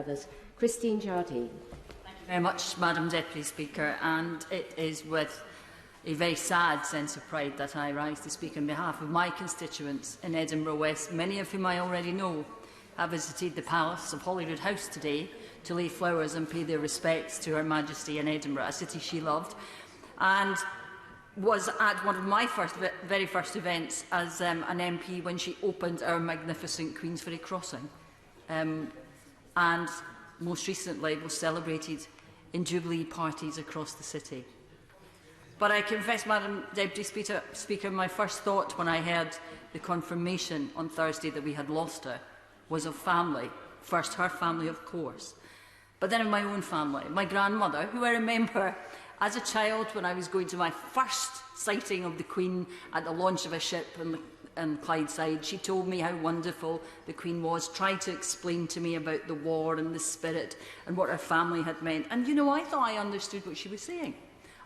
others. Christine Jardine. Thank you very much, Madam Deputy Speaker, and it is with a very sad sense of pride that I rise to speak on behalf of my constituents in Edinburgh West, many of whom I already know have visited the Palace of Holyrood House today to lay flowers and pay their respects to Her Majesty in Edinburgh, a city she loved, and was at one of my very first events as an MP when she opened our magnificent Queensferry crossing, and most recently was celebrated in Jubilee parties across the city. But I confess, Madam Deputy Speaker, my first thought when I heard the confirmation on Thursday that we had lost her was of family. First, her family, of course, but then of my own family. My grandmother, who I remember as a child when I was going to my first sighting of the Queen at the launch of a ship in Clydeside, she told me how wonderful the Queen was, tried to explain to me about the war and the spirit and what her family had meant. And, you know, I thought I understood what she was saying.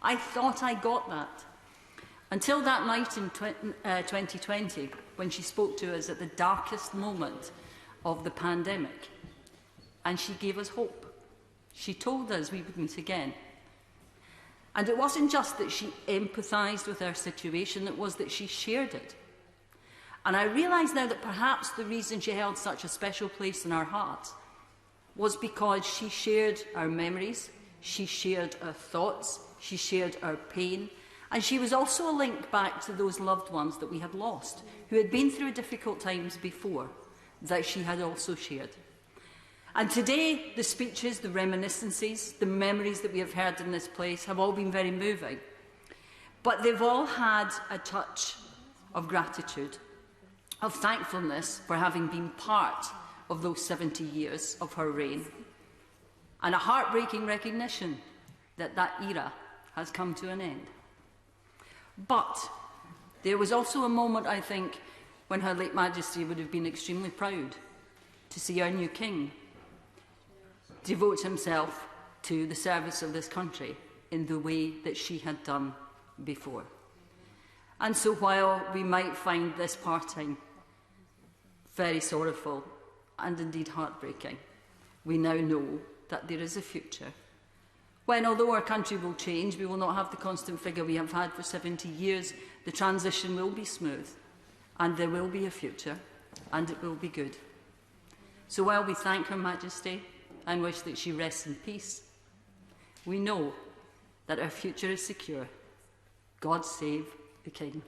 I thought I got that. Until that night in 2020, when she spoke to us at the darkest moment of the pandemic, and she gave us hope. She told us we would meet again. And it wasn't just that she empathised with our situation, it was that she shared it. And I realise now that perhaps the reason she held such a special place in our hearts was because she shared our memories, she shared our thoughts, she shared our pain, and she was also a link back to those loved ones that we had lost, who had been through difficult times before, that she had also shared. And today, the speeches, the reminiscences, the memories that we have heard in this place have all been very moving. But they've all had a touch of gratitude, of thankfulness for having been part of those 70 years of her reign, and a heartbreaking recognition that that era has come to an end. But there was also a moment, I think, when Her late Majesty would have been extremely proud to see our new King devote himself to the service of this country in the way that she had done before. And so while we might find this parting very sorrowful and indeed heartbreaking, we now know that there is a future when, although our country will change, we will not have the constant figure we have had for 70 years. The transition will be smooth, and there will be a future, and it will be good. So while we thank Her Majesty and wish that she rests in peace, we know that our future is secure. God save the King.